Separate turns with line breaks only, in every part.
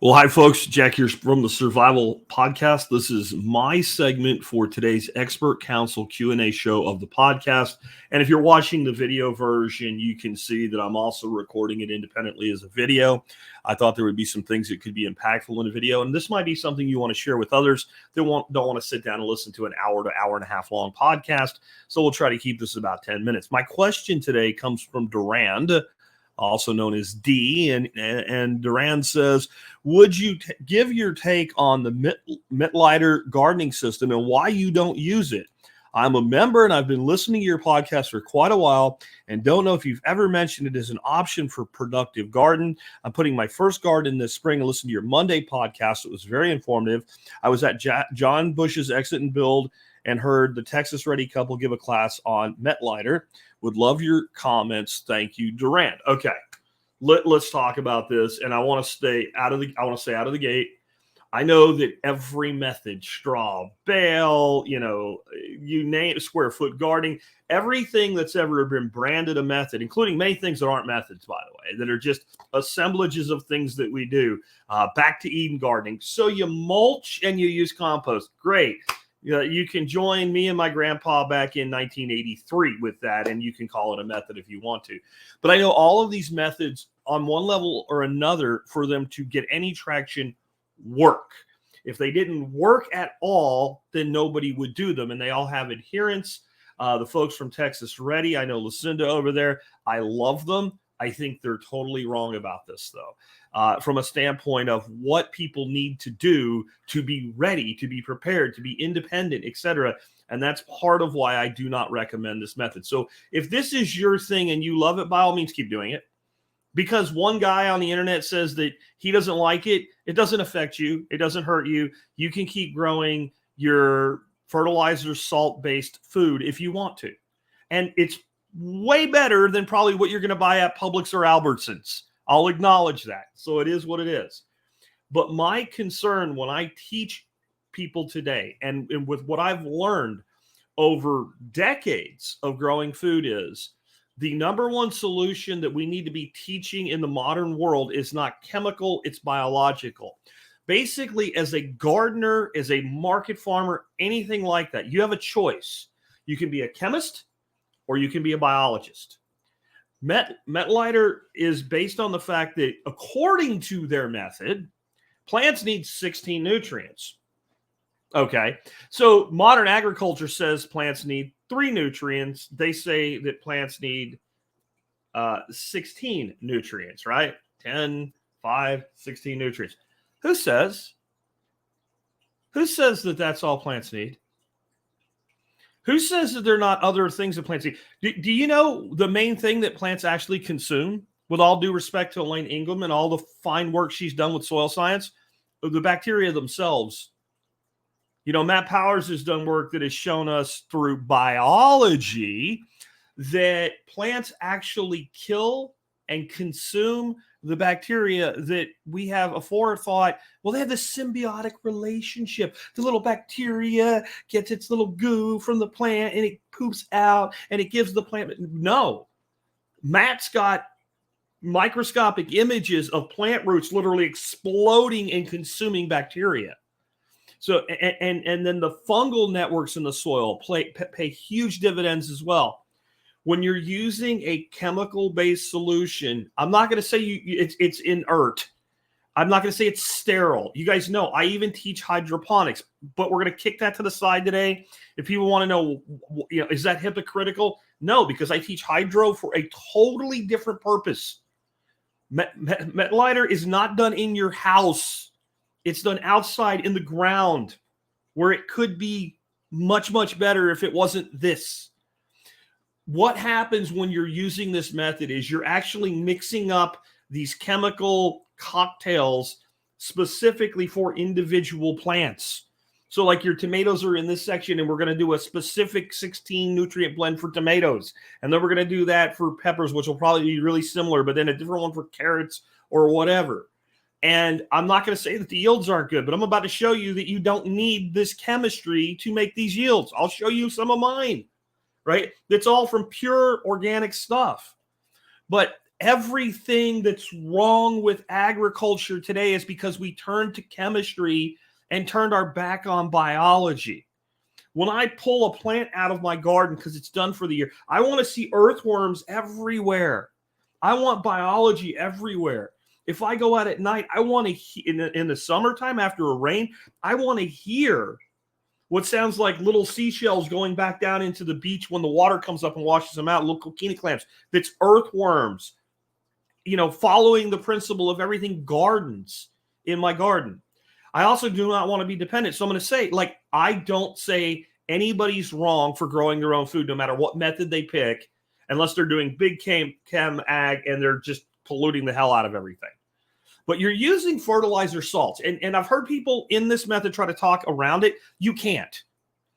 Well, hi, folks. Jack here from the Survival Podcast. This is my segment for today's Expert Council Q&A show of the podcast. And if you're watching the video version, you can see that I'm also recording it independently as a video. I thought there would be some things that could be impactful in a video, and this might be something you want to share with others that don't want to sit down and listen to an hour to hour and a half long podcast. So we'll try to keep this about 10 minutes. My question today comes from Durand, also known as D, and Durand says, would you give your take on the Mittleider gardening system and why you don't use it? I'm a member and I've been listening to your podcast for quite a while and don't know if you've ever mentioned it as an option for productive garden. I'm putting my first garden this spring and listened to your Monday podcast. It was very informative. I was at John Bush's Exit and Build and heard the Texas Ready couple give a class on Mittleider. Would love your comments. Thank you, Durand. Okay, let's talk about this. And I want to stay out of the gate. I know that every method, straw, bale, you name it, square foot gardening, everything that's ever been branded a method, including many things that aren't methods, by the way, that are just assemblages of things that we do. Back to Eden gardening. So you mulch and you use compost. Great. You can join me and my grandpa back in 1983 with that, and you can call it a method if you want to. But I know all of these methods on one level or another, for them to get any traction, work. If they didn't work at all, then nobody would do them, and they all have adherents. The folks from Texas Ready, I know Lucinda over there, I love them. I think they're totally wrong about this, though, from a standpoint of what people need to do to be ready, to be prepared, to be independent, etc. And that's part of why I do not recommend this method. So if this is your thing and you love it, by all means, keep doing it. Because one guy on the internet says that he doesn't like it, it doesn't affect you. It doesn't hurt you. You can keep growing your fertilizer, salt-based food if you want to. And it's way better than probably what you're going to buy at Publix or Albertsons. I'll acknowledge that. So it is what it is. But my concern when I teach people today, and with what I've learned over decades of growing food, is the number one solution that we need to be teaching in the modern world is not chemical, it's biological. Basically, as a gardener, as a market farmer, anything like that, you have a choice. You can be a chemist or you can be a biologist. Mittleider is based on the fact that, according to their method, plants need 16 nutrients. Okay, so modern agriculture says plants need 3 nutrients. They say that plants need 16 nutrients, right? 10, 5, 16 nutrients. Who says that that's all plants need? Who says that there are not other things that plants need? Do you know the main thing that plants actually consume, with all due respect to Elaine Ingham and all the fine work she's done with soil science? The bacteria themselves. Matt Powers has done work that has shown us through biology that plants actually kill and consume the bacteria that we have a forethought. Well, they have this symbiotic relationship. The little bacteria gets its little goo from the plant and it poops out and it gives the plant. No, Matt's got microscopic images of plant roots literally exploding and consuming bacteria. So, and then the fungal networks in the soil pay huge dividends as well. When you're using a chemical-based solution, I'm not going to say it's inert. I'm not going to say it's sterile. You guys know I even teach hydroponics, but we're going to kick that to the side today. If people want to know, is that hypocritical? No, because I teach hydro for a totally different purpose. Mittleider is not done in your house. It's done outside in the ground, where it could be much, much better if it wasn't this. What happens when you're using this method is you're actually mixing up these chemical cocktails specifically for individual plants. So like your tomatoes are in this section, and we're going to do a specific 16 nutrient blend for tomatoes. And then we're going to do that for peppers, which will probably be really similar, but then a different one for carrots or whatever. And I'm not going to say that the yields aren't good, but I'm about to show you that you don't need this chemistry to make these yields. I'll show you some of mine, right? It's all from pure organic stuff. But everything that's wrong with agriculture today is because we turned to chemistry and turned our back on biology. When I pull a plant out of my garden because it's done for the year, I want to see earthworms everywhere. I want biology everywhere. If I go out at night, I want to, in the summertime after a rain, I want to hear what sounds like little seashells going back down into the beach when the water comes up and washes them out, little coquina clams. That's earthworms, following the principle of everything gardens in my garden. I also do not want to be dependent. So I'm going to say, I don't say anybody's wrong for growing their own food, no matter what method they pick, unless they're doing big chem ag and they're just polluting the hell out of everything. But you're using fertilizer salts. And I've heard people in this method try to talk around it. You can't.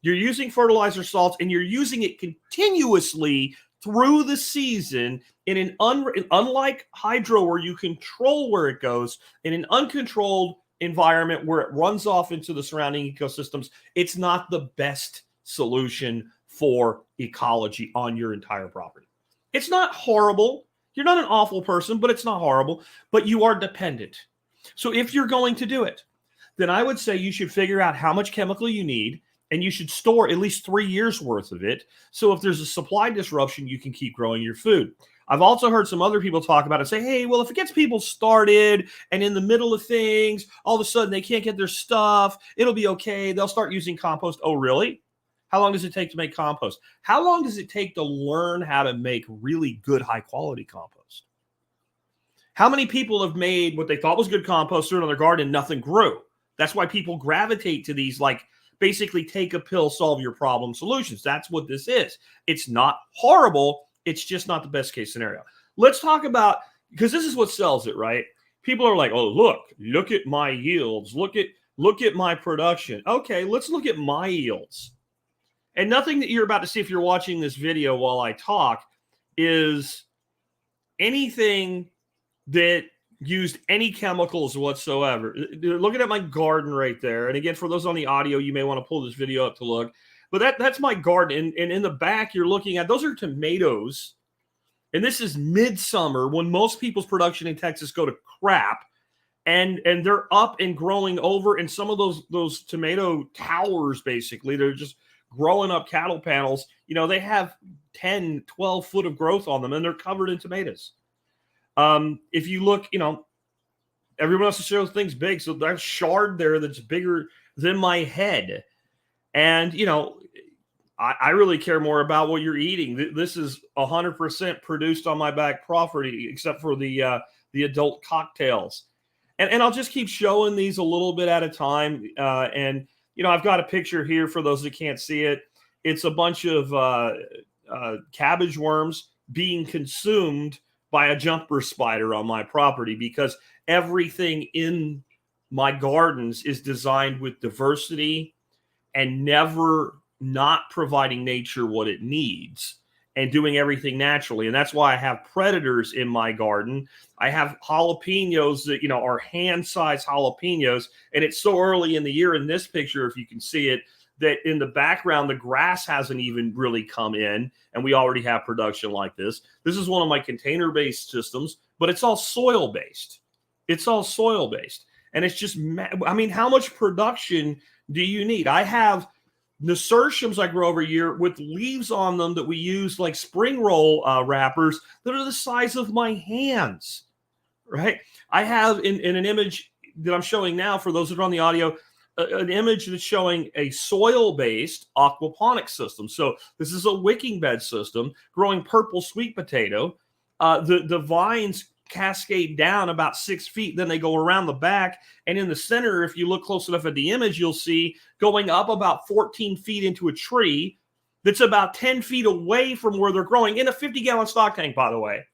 You're using fertilizer salts and you're using it continuously through the season unlike hydro where you control where it goes, in an uncontrolled environment where it runs off into the surrounding ecosystems. It's not the best solution for ecology on your entire property. It's not horrible. You're not an awful person, but it's not horrible, but you are dependent. So if you're going to do it, then I would say you should figure out how much chemical you need, and you should store at least 3 years worth of it. So if there's a supply disruption, you can keep growing your food. I've also heard some other people talk about it, say, hey, well, if it gets people started and in the middle of things, all of a sudden they can't get their stuff, it'll be okay. They'll start using compost. Oh, really? How long does it take to make compost? How long does it take to learn how to make really good, high-quality compost? How many people have made what they thought was good compost, threw it in their garden, and nothing grew? That's why people gravitate to these, basically take a pill, solve your problem solutions. That's what this is. It's not horrible. It's just not the best case scenario. Let's talk about, because this is what sells it, right? People are like, oh, look at my yields. Look at my production. Okay, let's look at my yields. And nothing that you're about to see if you're watching this video while I talk is anything that used any chemicals whatsoever. Looking at my garden right there. And again, for those on the audio, you may want to pull this video up to look. But that's my garden. And in the back, you're looking at, those are tomatoes. And this is midsummer when most people's production in Texas go to crap. And they're up and growing over. And some of those tomato towers, basically, they're just growing up cattle panels. They have 10, 12 foot of growth on them, and they're covered in tomatoes. If you look, everyone else shows things big. So there's shard there that's bigger than my head. And, I really care more about what you're eating. This is 100% produced on my back property, except for the adult cocktails. And I'll just keep showing these a little bit at a time. And I've got a picture here for those that can't see it. It's a bunch of cabbage worms being consumed by a jumper spider on my property, because everything in my gardens is designed with diversity and never not providing nature what it needs and doing everything naturally. And that's why I have predators in my garden. I have jalapenos that, are hand-sized jalapenos. And it's so early in the year in this picture, if you can see it, that in the background, the grass hasn't even really come in, and we already have production like this. This is one of my container-based systems, but it's all soil-based. It's all soil-based. And it's just, how much production do you need? I have nasturtiums I grow every year with leaves on them that we use like spring roll wrappers that are the size of my hands, right? I have in an image that I'm showing now, for those that are on the audio, an image that's showing a soil-based aquaponics system. So this is a wicking bed system growing purple sweet potato. The vines cascade down about 6 feet, then they go around the back, and in the center, if you look close enough at the image, you'll see going up about 14 feet into a tree that's about 10 feet away from where they're growing, in a 50-gallon stock tank, by the way,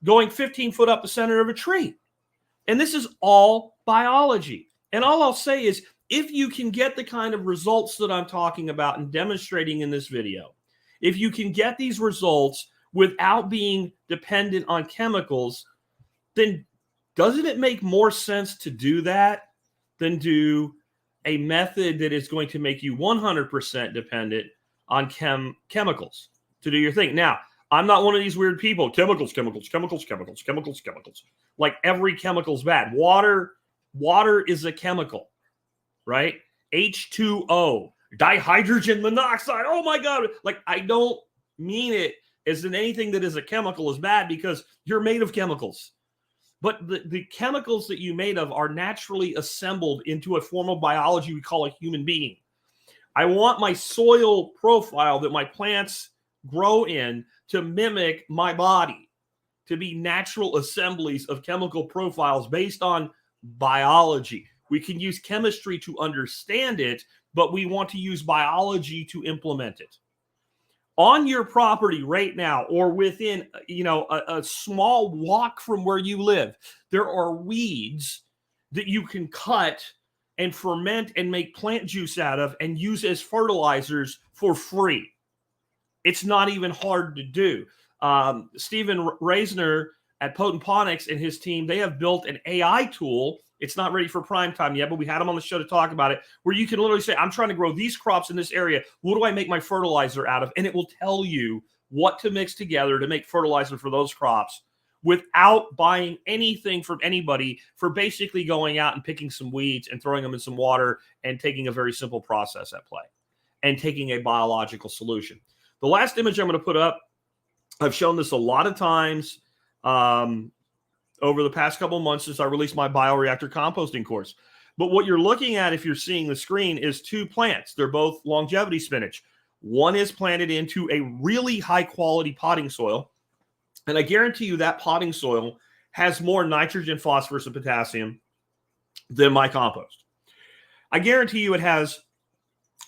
going 15 foot up the center of a tree. And this is all biology. And all I'll say is, if you can get the kind of results that I'm talking about and demonstrating in this video, if you can get these results without being dependent on chemicals, then doesn't it make more sense to do that than do a method that is going to make you 100% dependent on chemicals to do your thing? Now, I'm not one of these weird people. Chemicals. Like every chemical's bad. Water is a chemical, right? H2O, dihydrogen monoxide. Oh my God. Like, I don't mean it as in anything that is a chemical is bad, because you're made of chemicals. But the chemicals that you made of are naturally assembled into a form of biology we call a human being. I want my soil profile that my plants grow in to mimic my body, to be natural assemblies of chemical profiles based on biology. We can use chemistry to understand it, but we want to use biology to implement it. On your property right now, or within, a small walk from where you live, there are weeds that you can cut and ferment and make plant juice out of and use as fertilizers for free. It's not even hard to do. Stephen Reisner at Potent Ponics and his team, they have built an AI tool. It's not ready for prime time yet, but we had him on the show to talk about it, where you can literally say, I'm trying to grow these crops in this area. What do I make my fertilizer out of? And it will tell you what to mix together to make fertilizer for those crops without buying anything from anybody, for basically going out and picking some weeds and throwing them in some water and taking a very simple process at play and taking a biological solution. The last image I'm going to put up, I've shown this a lot of times over the past couple of months since I released my bioreactor composting course. But what you're looking at, if you're seeing the screen, is two plants. They're both longevity spinach. One is planted into a really high quality potting soil. And I guarantee you that potting soil has more nitrogen, phosphorus, and potassium than my compost. I guarantee you it has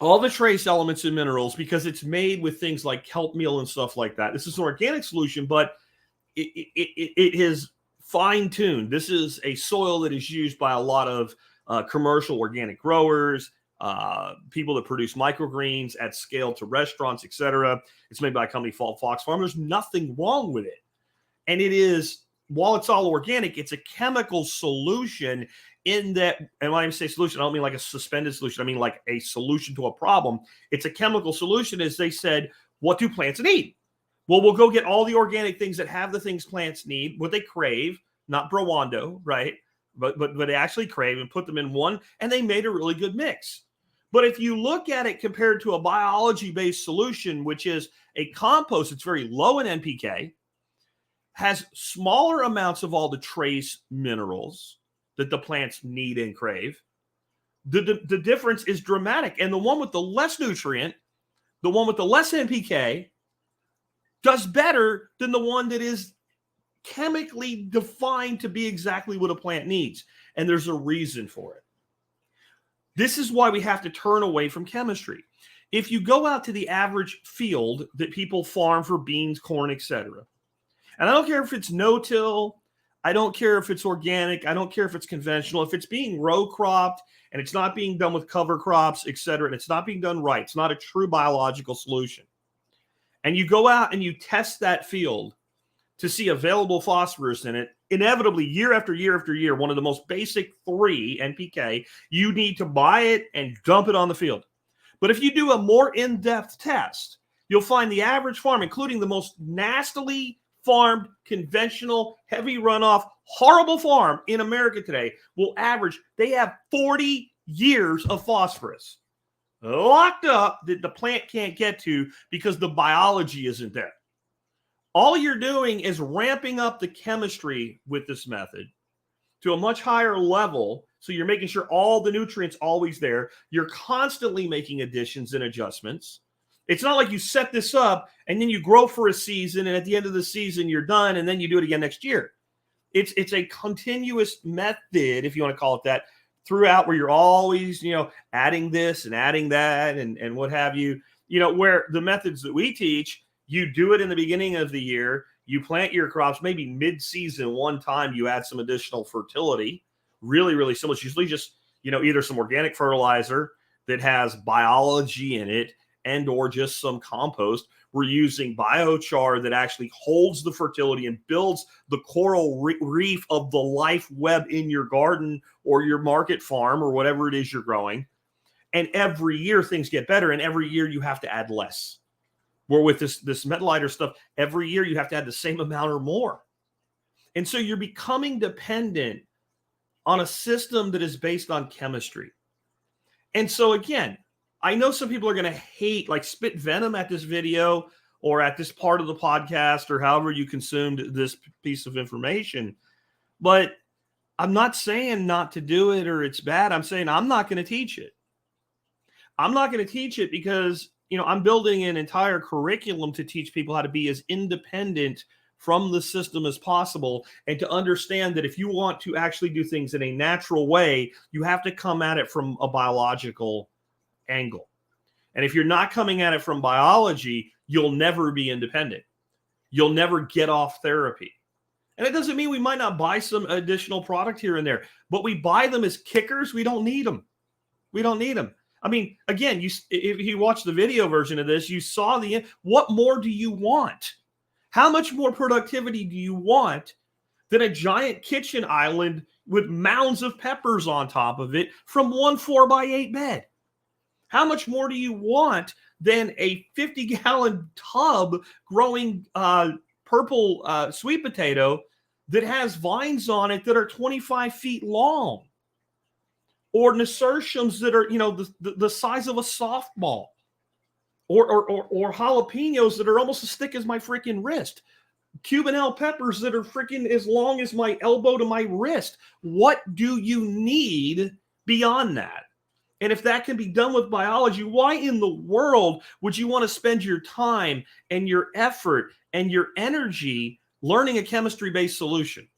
all the trace elements and minerals, because it's made with things like kelp meal and stuff like that. This is an organic solution, but it is fine-tuned. This is a soil that is used by a lot of commercial organic growers, people that produce microgreens at scale to restaurants, etc. It's made by a company called Fox Farm. There's nothing wrong with it. And it is, while it's all organic, it's a chemical solution in that, and when I say solution, I don't mean like a suspended solution. I mean like a solution to a problem. It's a chemical solution, as they said, what do plants need? Well, we'll go get all the organic things that have the things plants need, what they crave, not Brawando, right? But they actually crave, and put them in one, and they made a really good mix. But if you look at it compared to a biology-based solution, which is a compost, it's very low in NPK, has smaller amounts of all the trace minerals that the plants need and crave, the difference is dramatic. And the one with the less nutrient, the one with the less NPK, does better than the one that is chemically defined to be exactly what a plant needs. And there's a reason for it. This is why we have to turn away from chemistry. If you go out to the average field that people farm for beans, corn, etc., and I don't care if it's no-till, I don't care if it's organic, I don't care if it's conventional, if it's being row cropped and it's not being done with cover crops, etc., and it's not being done right, it's not a true biological solution. And you go out and you test that field to see available phosphorus in it, inevitably, year after year after year, one of the most basic 3 NPK, you need to buy it and dump it on the field. But if you do a more in-depth test, you'll find the average farm, including the most nastily farmed, conventional, heavy runoff, horrible farm in America today, will average, they have 40 years of phosphorus locked up that the plant can't get to because the biology isn't there. All you're doing is ramping up the chemistry with this method to a much higher level. So you're making sure all the nutrients always there. You're constantly making additions and adjustments. It's not like you set this up and then you grow for a season, and at the end of the season you're done, and then you do it again next year. It's a continuous method, if you want to call it that, throughout, where you're always, adding this and adding that and what have you. Where the methods that we teach, you do it in the beginning of the year, you plant your crops, maybe mid-season one time you add some additional fertility. Really, really simple. It's usually just, either some organic fertilizer that has biology in it, and or just some compost. We're using biochar that actually holds the fertility and builds the coral reef of the life web in your garden or your market farm or whatever it is you're growing. And every year things get better, and every year you have to add less. Where with this Mittleider stuff, every year you have to add the same amount or more. And so you're becoming dependent on a system that is based on chemistry. And so again, I know some people are going to hate, like spit venom at this video or at this part of the podcast or however you consumed this piece of information. But I'm not saying not to do it or it's bad. I'm saying I'm not going to teach it. I'm not going to teach it because, I'm building an entire curriculum to teach people how to be as independent from the system as possible and to understand that if you want to actually do things in a natural way, you have to come at it from a biological angle. And if you're not coming at it from biology, you'll never be independent. You'll never get off therapy. And it doesn't mean we might not buy some additional product here and there, but we buy them as kickers. We don't need them. We don't need them. I mean, again, if you watch the video version of this, you saw what more do you want? How much more productivity do you want than a giant kitchen island with mounds of peppers on top of it from one 4x8 bed? How much more do you want than a 50-gallon tub growing purple sweet potato that has vines on it that are 25 feet long? Or nasturtiums that are, the size of a softball, or jalapenos that are almost as thick as my freaking wrist, Cubanelle peppers that are freaking as long as my elbow to my wrist. What do you need beyond that? And if that can be done with biology, why in the world would you want to spend your time and your effort and your energy learning a chemistry-based solution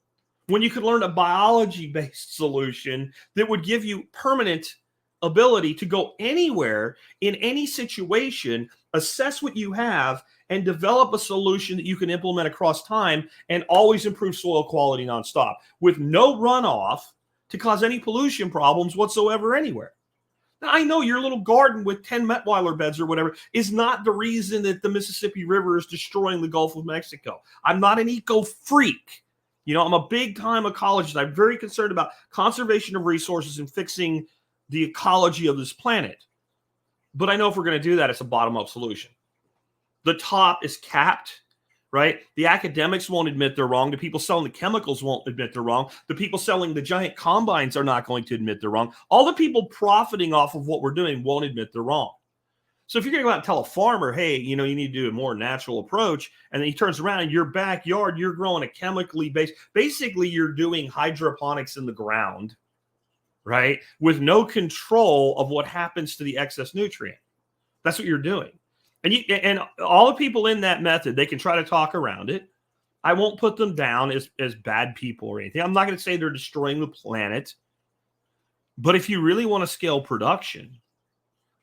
when you could learn a biology-based solution that would give you permanent ability to go anywhere in any situation, assess what you have, and develop a solution that you can implement across time and always improve soil quality nonstop with no runoff to cause any pollution problems whatsoever anywhere? Now, I know your little garden with 10 Mittleider beds or whatever is not the reason that the Mississippi River is destroying the Gulf of Mexico. I'm not an eco freak. I'm a big-time ecologist. I'm very concerned about conservation of resources and fixing the ecology of this planet. But I know if we're going to do that, it's a bottom-up solution. The top is capped, right? The academics won't admit they're wrong. The people selling the chemicals won't admit they're wrong. The people selling the giant combines are not going to admit they're wrong. All the people profiting off of what we're doing won't admit they're wrong. So if you're going to go out and tell a farmer, hey, you need to do a more natural approach, and then he turns around in your backyard, you're growing a chemically based, basically you're doing hydroponics in the ground, right? With no control of what happens to the excess nutrient. That's what you're doing. And all the people in that method, they can try to talk around it. I won't put them down as bad people or anything. I'm not going to say they're destroying the planet. But if you really want to scale production,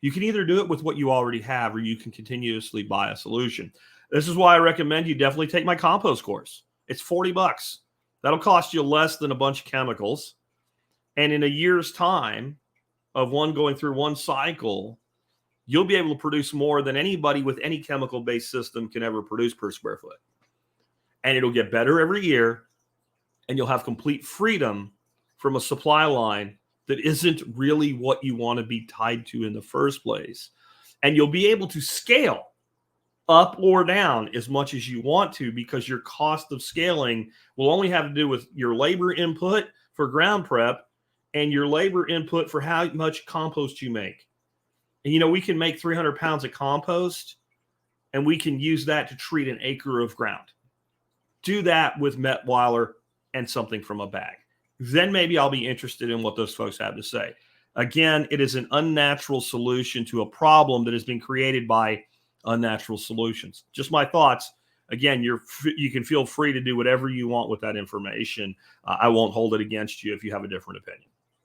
you can either do it with what you already have or you can continuously buy a solution. This is why I recommend you definitely take my compost course. It's $40. That'll cost you less than a bunch of chemicals. And in a year's time of going through one cycle, you'll be able to produce more than anybody with any chemical-based system can ever produce per square foot. And it'll get better every year, and you'll have complete freedom from a supply line that isn't really what you want to be tied to in the first place. And you'll be able to scale up or down as much as you want to because your cost of scaling will only have to do with your labor input for ground prep and your labor input for how much compost you make. And, we can make 300 pounds of compost, and we can use that to treat an acre of ground. Do that with Mittleider and something from a bag. Then maybe I'll be interested in what those folks have to say. Again, it is an unnatural solution to a problem that has been created by unnatural solutions. Just my thoughts. Again, you can feel free to do whatever you want with that information. I won't hold it against you if you have a different opinion.